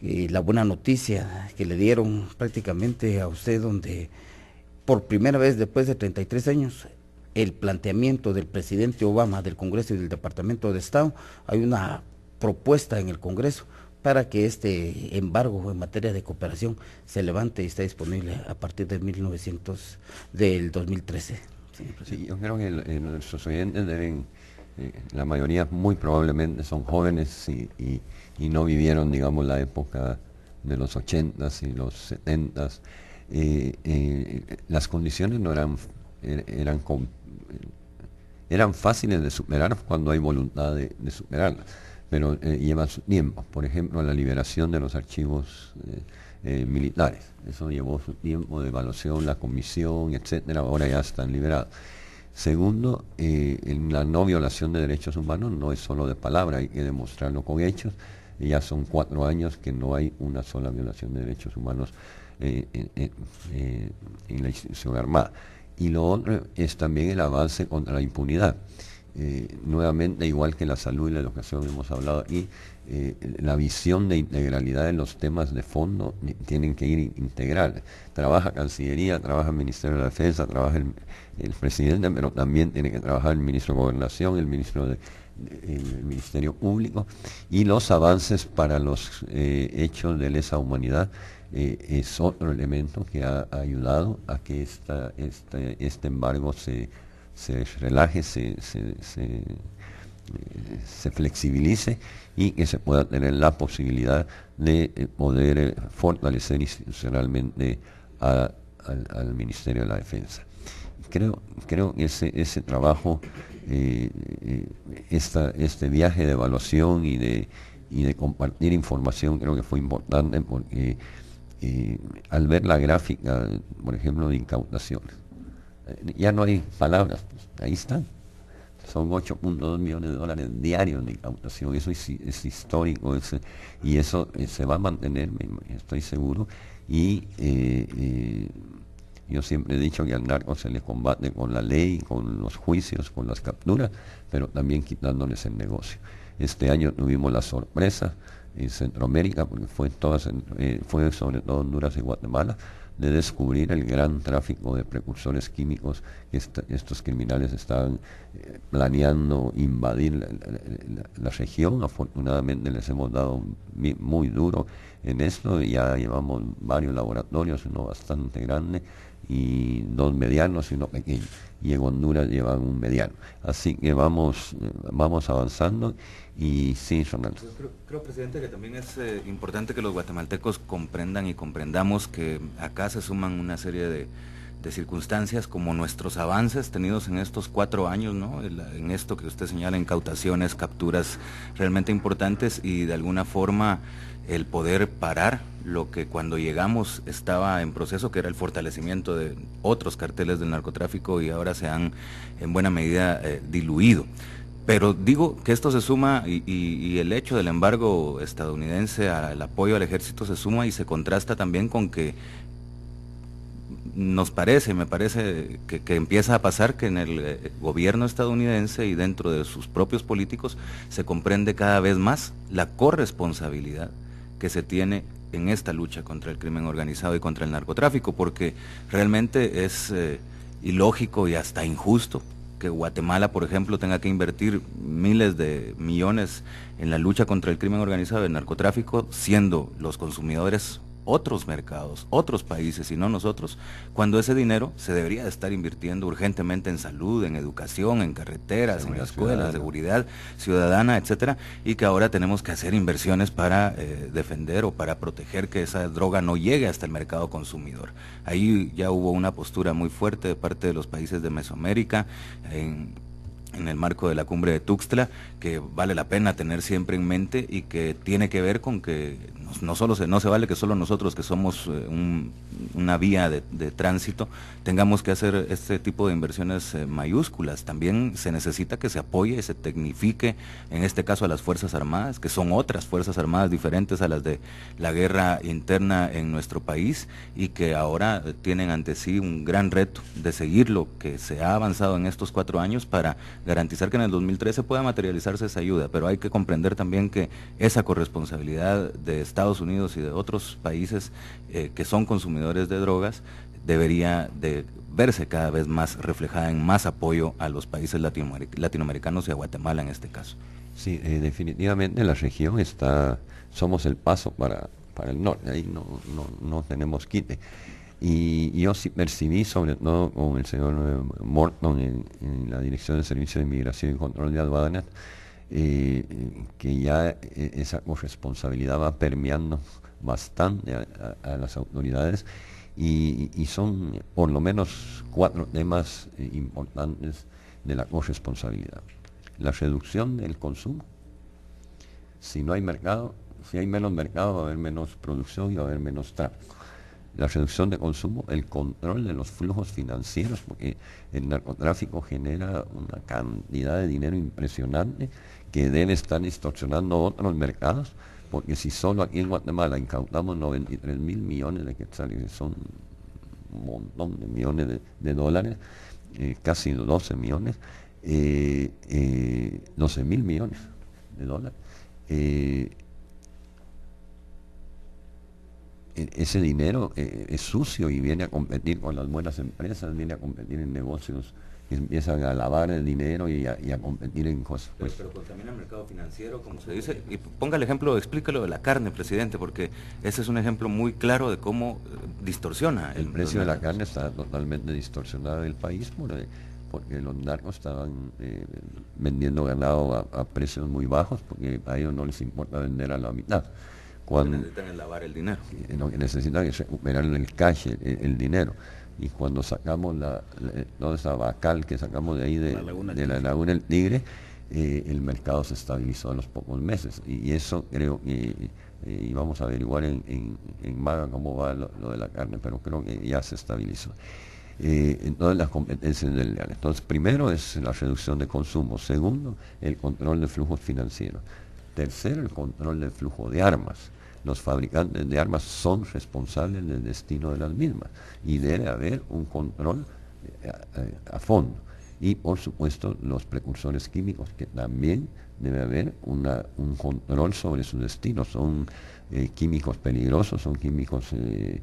la buena noticia que le dieron prácticamente a usted, donde por primera vez después de 33 años, el planteamiento del presidente Obama, del Congreso y del Departamento de Estado, hay una propuesta en el Congreso para que este embargo en materia de cooperación se levante y esté disponible a partir de del 2013. Sí, yo creo que nuestros oyentes deben, la mayoría muy probablemente son jóvenes y no vivieron, digamos, la época de los 80s y los 70s. Las condiciones no eran fáciles de superar cuando hay voluntad de superarlas, pero lleva su tiempo. Por ejemplo, la liberación de los archivos militares, eso llevó su tiempo de evaluación, la comisión, etcétera. Ahora ya están liberados. Segundo, la no violación de derechos humanos no es solo de palabra, hay que demostrarlo con hechos. Ya son 4 años que no hay una sola violación de derechos humanos en la institución armada. Y lo otro es también el avance contra la impunidad. Nuevamente, igual que la salud y la educación hemos hablado aquí, la visión de integralidad de los temas de fondo tienen que ir integral. Trabaja Cancillería, trabaja el Ministerio de la Defensa, trabaja el presidente, pero también tiene que trabajar el ministro de Gobernación, el Ministerio Público, y los avances para los hechos de lesa humanidad. Es otro elemento que ha ayudado a que este embargo se relaje, se flexibilice y que se pueda tener la posibilidad de poder fortalecer institucionalmente al Ministerio de la Defensa. Creo que ese trabajo, este viaje de evaluación y de compartir información, creo que fue importante porque al ver la gráfica, por ejemplo, de incautaciones, ya no hay palabras, pues, ahí están. Son 8.2 millones de dólares diarios de incautación, eso es histórico, y eso se va a mantener, estoy seguro, y yo siempre he dicho que al narco se le combate con la ley, con los juicios, con las capturas, pero también quitándoles el negocio. Este año tuvimos la sorpresa en Centroamérica, porque fue sobre todo Honduras y Guatemala, de descubrir el gran tráfico de precursores químicos que estos criminales estaban planeando invadir la región. Afortunadamente les hemos dado muy duro en esto, ya llevamos varios laboratorios, uno bastante grande y 2 medianos y uno pequeño, y en Honduras llevan un mediano, así que vamos avanzando. Y sí, Ronaldo. Creo, presidente, que también es importante que los guatemaltecos comprendan y comprendamos que acá se suman una serie de circunstancias como nuestros avances tenidos en estos 4 años, ¿no? En esto que usted señala, incautaciones, capturas realmente importantes, y de alguna forma el poder parar lo que cuando llegamos estaba en proceso, que era el fortalecimiento de otros carteles del narcotráfico, y ahora se han en buena medida diluido. Pero digo que esto se suma, y el hecho del embargo estadounidense al apoyo al ejército se suma y se contrasta también con que me parece que empieza a pasar que en el gobierno estadounidense y dentro de sus propios políticos se comprende cada vez más la corresponsabilidad que se tiene en esta lucha contra el crimen organizado y contra el narcotráfico, porque realmente es ilógico y hasta injusto que Guatemala, por ejemplo, tenga que invertir miles de millones en la lucha contra el crimen organizado y el narcotráfico, siendo los consumidores otros mercados, otros países y no nosotros, cuando ese dinero se debería de estar invirtiendo urgentemente en salud, en educación, en carreteras, en escuelas, seguridad ciudadana, etcétera, y que ahora tenemos que hacer inversiones para defender o para proteger que esa droga no llegue hasta el mercado consumidor. Ahí ya hubo una postura muy fuerte de parte de los países de Mesoamérica, en el marco de la cumbre de Tuxtla, que vale la pena tener siempre en mente y que tiene que ver con que no se vale que solo nosotros, que somos una vía de tránsito, tengamos que hacer este tipo de inversiones mayúsculas. También se necesita que se apoye y se tecnifique, en este caso a las Fuerzas Armadas, que son otras Fuerzas Armadas diferentes a las de la guerra interna en nuestro país, y que ahora tienen ante sí un gran reto de seguir lo que se ha avanzado en estos 4 años para garantizar que en el 2013 pueda materializarse esa ayuda. Pero hay que comprender también que esa corresponsabilidad de Estados Unidos y de otros países que son consumidores de drogas, debería de verse cada vez más reflejada en más apoyo a los países latinoamericanos y a Guatemala en este caso. Sí, definitivamente la región somos el paso para el norte, ahí no tenemos quite. Y yo sí percibí, sobre todo con el señor Morton en la Dirección de Servicios de Inmigración y Control de Aduanas, que ya esa corresponsabilidad va permeando bastante a las autoridades y son por lo menos 4 temas importantes de la corresponsabilidad. La reducción del consumo. Si no hay mercado, si hay menos mercado, va a haber menos producción y va a haber menos tráfico. La reducción de consumo, el control de los flujos financieros, porque el narcotráfico genera una cantidad de dinero impresionante que debe estar distorsionando otros mercados, porque si solo aquí en Guatemala incautamos 93.000 millones de quetzales, que son un montón de millones de dólares, casi 12 millones, 12.000 millones de dólares. Ese dinero es sucio y viene a competir con las buenas empresas, viene a competir en negocios que empiezan a lavar el dinero y a competir en cosas. Pero contamina el mercado financiero, como se dice. Y ponga el ejemplo, explícalo de la carne, presidente, porque ese es un ejemplo muy claro de cómo distorsiona. El precio de la carne está totalmente distorsionado en el país porque los narcos estaban vendiendo ganado a precios muy bajos, porque a ellos no les importa vender a la mitad. Cuando necesitan lavar el dinero. Lo que necesitan es recuperar el cash, el dinero. Y cuando sacamos toda esa bacal que sacamos de ahí de la Laguna del Tigre, el mercado se estabilizó en los pocos meses. Y eso creo que, y vamos a averiguar en Maga cómo va lo de la carne, pero creo que ya se estabilizó. Entonces las competencias desleales. Entonces, primero es la reducción de consumo. Segundo, el control de flujos financieros. Tercero, el control del flujo de armas. Los fabricantes de armas son responsables del destino de las mismas y debe haber un control a fondo. Y por supuesto los precursores químicos, que también debe haber un control sobre su destino. Son químicos peligrosos, son químicos de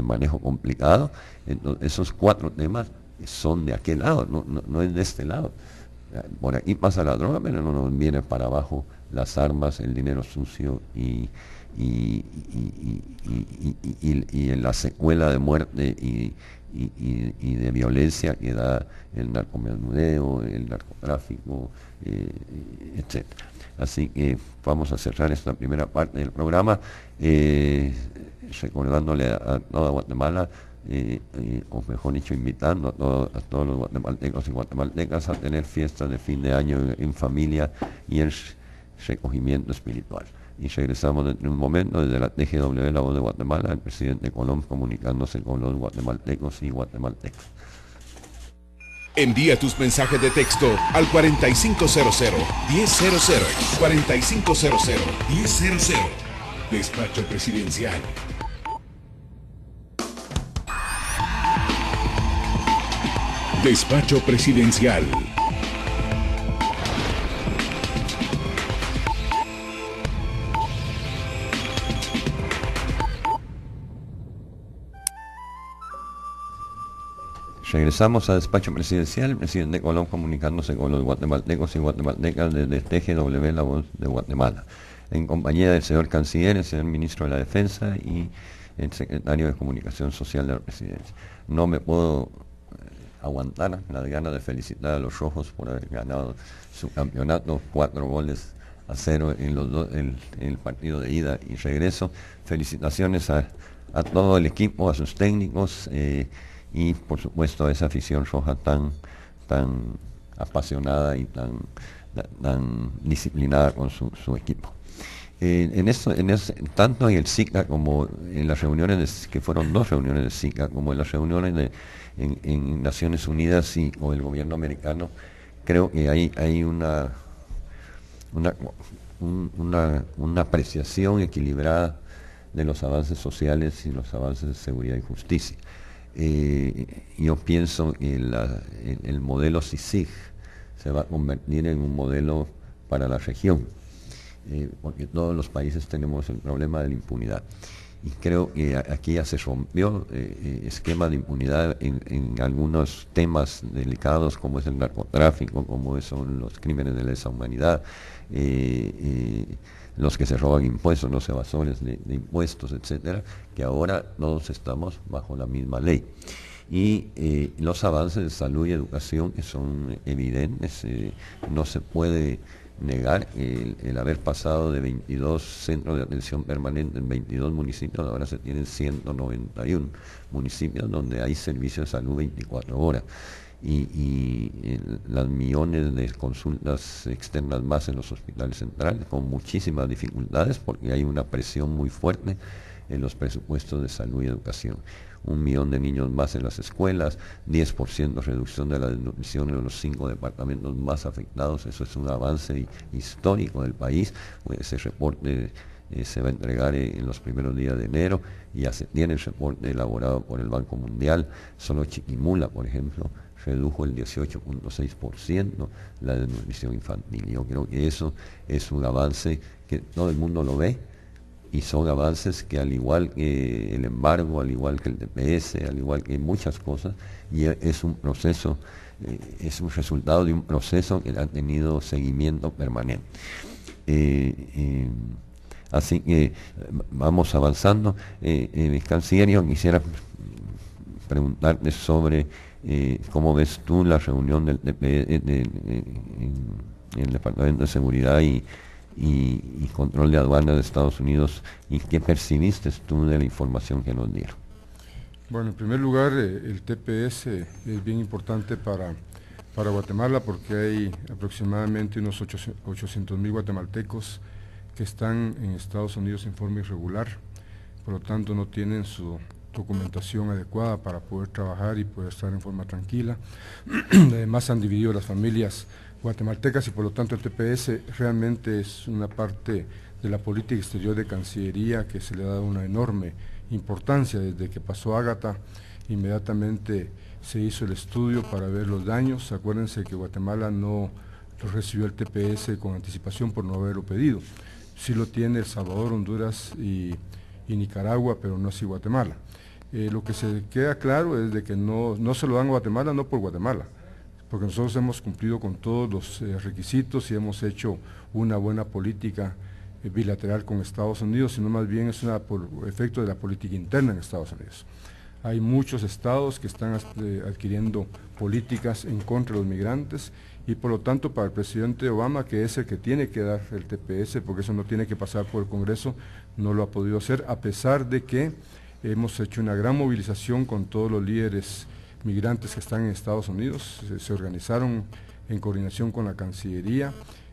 manejo complicado. Entonces, esos 4 temas son de aquel lado, no es de este lado. Por aquí pasa la droga, pero no nos viene para abajo las armas, el dinero sucio y en la secuela de muerte y de violencia que da el narcomenudeo, el narcotráfico, etc. Así que vamos a cerrar esta primera parte del programa recordándole a toda Guatemala, o mejor dicho, invitando a todos los guatemaltecos y guatemaltecas a tener fiestas de fin de año en familia y en recogimiento espiritual. Y regresamos en un momento desde la TGW, la voz de Guatemala, el presidente Colón comunicándose con los guatemaltecos y guatemaltecas. Envía tus mensajes de texto al 4500-1000, 4500-1000. Despacho Presidencial. Despacho Presidencial. Regresamos a Despacho Presidencial, el presidente Colón comunicándose con los guatemaltecos y guatemaltecas desde TGW, la voz de Guatemala, en compañía del señor Canciller, el señor Ministro de la Defensa y el Secretario de Comunicación Social de la Presidencia. No me puedo aguantar las ganas de felicitar a los rojos por haber ganado su campeonato, 4-0 en el partido de ida y regreso. Felicitaciones a todo el equipo, a sus técnicos, y por supuesto a esa afición roja tan apasionada y tan disciplinada con su equipo. Tanto en el SICA como en las reuniones, que fueron 2 reuniones de SICA, como en las reuniones en Naciones Unidas y con el gobierno americano, creo que hay una apreciación equilibrada de los avances sociales y los avances de seguridad y justicia. Yo pienso que el modelo CICIG se va a convertir en un modelo para la región. porque todos los países tenemos el problema de la impunidad. Y creo que aquí ya se rompió esquema de impunidad en algunos temas delicados, como es el narcotráfico, como son los crímenes de lesa humanidad, los que se roban impuestos, los evasores de impuestos, etcétera, que ahora todos estamos bajo la misma ley. Y los avances de salud y educación que son evidentes, no se puede negar el haber pasado de 22 centros de atención permanente en 22 municipios, ahora se tienen 191 municipios donde hay servicios de salud 24 horas. Y las millones de consultas externas más en los hospitales centrales, con muchísimas dificultades porque hay una presión muy fuerte en los presupuestos de salud y educación. 1 millón de niños más en las escuelas, 10% reducción de la desnutrición en los 5 departamentos más afectados. Eso es un avance histórico del país. Ese reporte se va a entregar en los primeros días de enero y ya se tiene el reporte elaborado por el Banco Mundial. Solo Chiquimula, por ejemplo, redujo el 18.6% la desnutrición infantil. Yo creo que eso es un avance que todo el mundo lo ve, y son avances que, al igual que el embargo, al igual que el TPS, al igual que muchas cosas, y es un proceso, es un resultado de un proceso que ha tenido seguimiento permanente. Así que vamos avanzando. Canciller, yo quisiera preguntarte sobre cómo ves tú la reunión del TPS en el Departamento de Seguridad y Control de Aduanas de Estados Unidos, y qué percibiste tú de la información que nos dieron. Bueno, en primer lugar, el TPS es bien importante para Guatemala porque hay aproximadamente unos 800,000 guatemaltecos que están en Estados Unidos en forma irregular, por lo tanto no tienen su documentación adecuada para poder trabajar y poder estar en forma tranquila. Además han dividido las familias guatemaltecas y por lo tanto el TPS realmente es una parte de la política exterior de Cancillería que se le ha dado una enorme importancia. Desde que pasó Ágata, inmediatamente se hizo el estudio para ver los daños. Acuérdense que Guatemala no recibió el TPS con anticipación por no haberlo pedido. Sí lo tiene El Salvador, Honduras y Nicaragua, pero no así Guatemala. Lo que se queda claro es de que no se lo dan a Guatemala, no por Guatemala, porque nosotros hemos cumplido con todos los requisitos y hemos hecho una buena política bilateral con Estados Unidos, sino más bien es por efecto de la política interna en Estados Unidos. Hay muchos estados que están adquiriendo políticas en contra de los migrantes y por lo tanto para el presidente Obama, que es el que tiene que dar el TPS, porque eso no tiene que pasar por el Congreso, no lo ha podido hacer, a pesar de que hemos hecho una gran movilización con todos los líderes migrantes que están en Estados Unidos. Se organizaron en coordinación con la Cancillería,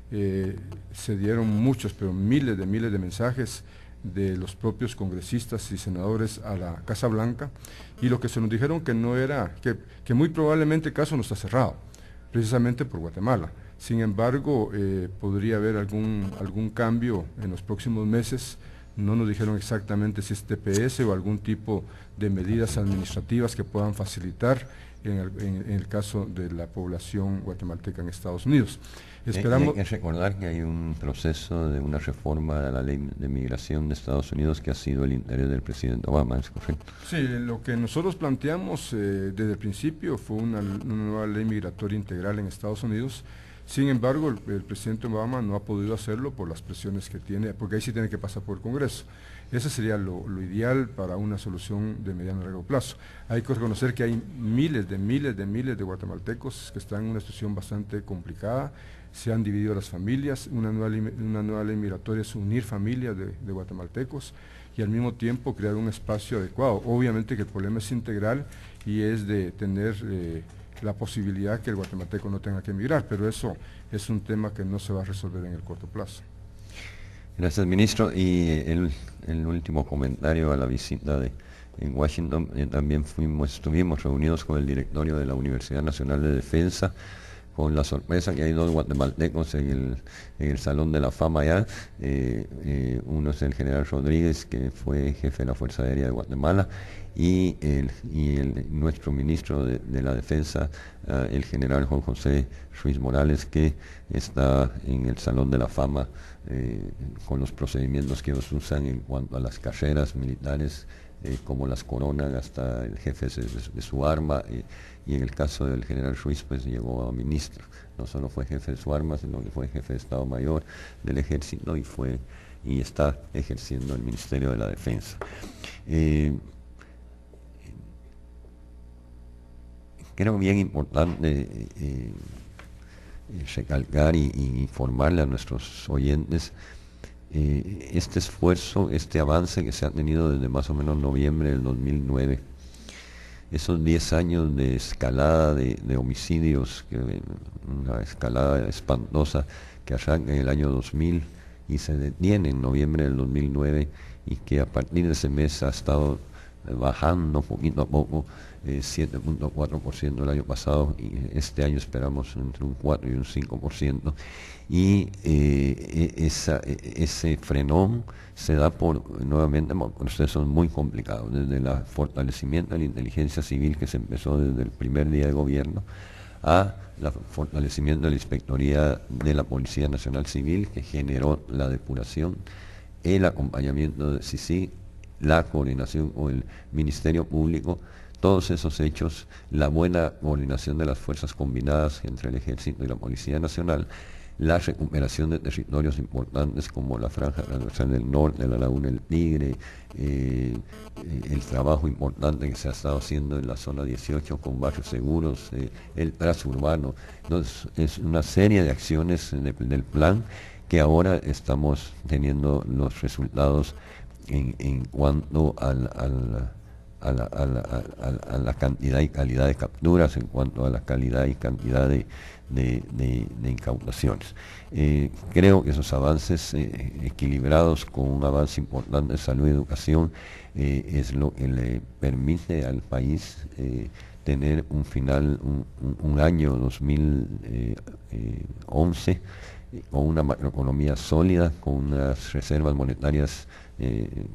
se dieron muchos, pero miles de mensajes de los propios congresistas y senadores a la Casa Blanca, y lo que se nos dijeron que no era, que muy probablemente el caso no está cerrado, precisamente por Guatemala. Sin embargo, podría haber algún cambio en los próximos meses. No nos dijeron exactamente si es TPS o algún tipo de medidas administrativas que puedan facilitar en el caso de la población guatemalteca en Estados Unidos. Esperamos. Hay que recordar que hay un proceso de una reforma de la ley de migración de Estados Unidos que ha sido el interés del presidente Obama, ¿es correcto? Sí, lo que nosotros planteamos desde el principio fue una nueva ley migratoria integral en Estados Unidos. Sin embargo, el presidente Obama no ha podido hacerlo por las presiones que tiene, porque ahí sí tiene que pasar por el Congreso. Ese sería lo ideal para una solución de mediano y largo plazo. Hay que reconocer que hay miles de guatemaltecos que están en una situación bastante complicada. Se han dividido las familias. Una nueva ley migratoria es unir familias de guatemaltecos y al mismo tiempo crear un espacio adecuado. Obviamente que el problema es integral y es de tener la posibilidad que el guatemalteco no tenga que emigrar, pero eso es un tema que no se va a resolver en el corto plazo. Gracias, ministro. Y el último comentario a la visita en Washington, también estuvimos reunidos con el directorio de la Universidad Nacional de Defensa, con la sorpresa que hay 2 guatemaltecos en el Salón de la Fama allá, Uno es el general Rodríguez, que fue jefe de la Fuerza Aérea de Guatemala, y nuestro ministro de la Defensa, el general Juan José Ruiz Morales, que está en el Salón de la Fama con los procedimientos que ellos usan en cuanto a las carreras militares, como las coronan hasta el jefe de su arma, y en el caso del general Ruiz, pues llegó a ministro. No solo fue jefe de su arma, sino que fue jefe de Estado Mayor del Ejército y está ejerciendo el Ministerio de la Defensa. Creo bien importante recalcar y informarle a nuestros oyentes este esfuerzo, este avance que se ha tenido desde más o menos noviembre del 2009. Esos 10 años de escalada de homicidios, una escalada espantosa que arranca en el año 2000 y se detiene en noviembre del 2009, y que a partir de ese mes ha estado bajando poquito a poco, 7.4% el año pasado, y este año esperamos entre un 4 y un 5%, y ese frenón se da nuevamente por procesos muy complicados, desde el fortalecimiento de la inteligencia civil, que se empezó desde el primer día de gobierno, a el fortalecimiento de la Inspectoría de la Policía Nacional Civil, que generó la depuración, el acompañamiento de CICIG, la coordinación con el Ministerio Público, todos esos hechos, la buena coordinación de las fuerzas combinadas entre el Ejército y la Policía Nacional, la recuperación de territorios importantes como la Franja Transversal del Norte, la Laguna del Tigre, el trabajo importante que se ha estado haciendo en la zona 18 con barrios seguros, el transurbano. Entonces, es una serie de acciones del plan que ahora estamos teniendo los resultados en cuanto a la cantidad y calidad de capturas, en cuanto a la calidad y cantidad de incautaciones. Creo que esos avances equilibrados con un avance importante de salud y educación es lo que le permite al país tener un final, un año 2011 con una macroeconomía sólida, con unas reservas monetarias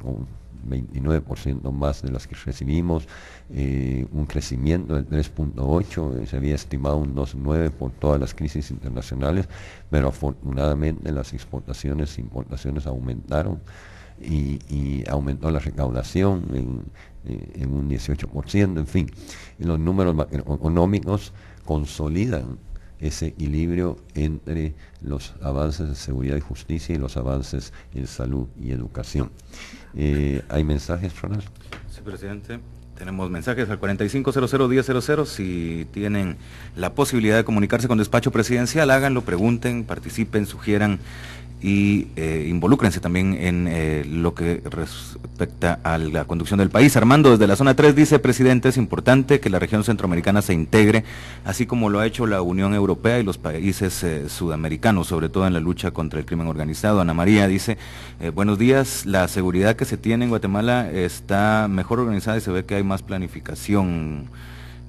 con 29% más de las que recibimos, un crecimiento del 3.8%, se había estimado un 2.9% por todas las crisis internacionales, pero afortunadamente las exportaciones e importaciones aumentaron y aumentó la recaudación en un 18%, en fin, los números macroeconómicos consolidan ese equilibrio entre los avances de seguridad y justicia y los avances en salud y educación. ¿Hay mensajes, Ronald? Sí, presidente. Tenemos mensajes al 4500-1000. Si tienen la posibilidad de comunicarse con despacho presidencial, háganlo, pregunten, participen, sugieran y involúcrense también en lo que respecta a la conducción del país. Armando desde la zona 3 dice: presidente, es importante que la región centroamericana se integre, así como lo ha hecho la Unión Europea y los países sudamericanos, sobre todo en la lucha contra el crimen organizado. Ana María dice: buenos días, la seguridad que se tiene en Guatemala está mejor organizada y se ve que hay más planificación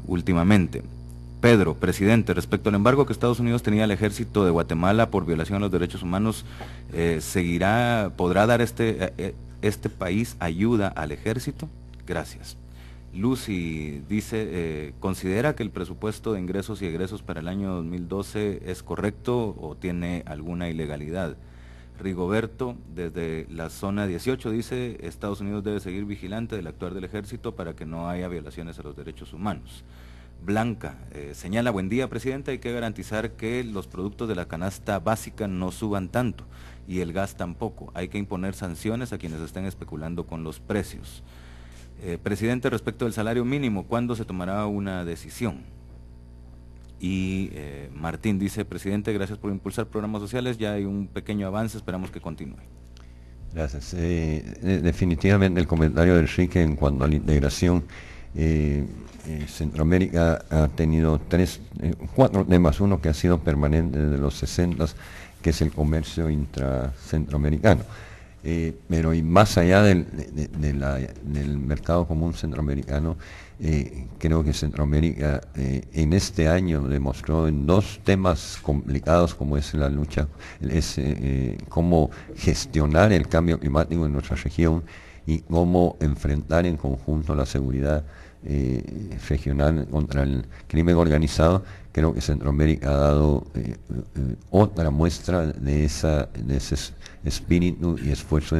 últimamente. Pedro, presidente, respecto al embargo que Estados Unidos tenía al ejército de Guatemala por violación a los derechos humanos, ¿podrá dar este país ayuda al ejército? Gracias. Lucy dice, ¿considera que el presupuesto de ingresos y egresos para el año 2012 es correcto o tiene alguna ilegalidad? Rigoberto, desde la zona 18, dice, Estados Unidos debe seguir vigilante del actuar del ejército para que no haya violaciones a los derechos humanos. Blanca, señala: buen día, presidente, hay que garantizar que los productos de la canasta básica no suban tanto y el gas tampoco. Hay que imponer sanciones a quienes estén especulando con los precios. Presidente, respecto del salario mínimo, ¿cuándo se tomará una decisión? Y Martín dice: presidente, gracias por impulsar programas sociales, ya hay un pequeño avance, esperamos que continúe. Gracias. Definitivamente el comentario del Enrique en cuanto a la integración. Centroamérica ha tenido 4 temas, uno que ha sido permanente desde los 60, que es el comercio intracentroamericano. Pero y más allá del mercado común centroamericano, creo que Centroamérica en este año demostró en dos temas complicados como es la lucha, cómo gestionar el cambio climático en nuestra región y cómo enfrentar en conjunto la seguridad regional contra el crimen organizado. Creo que Centroamérica ha dado otra muestra de ese espíritu y esfuerzo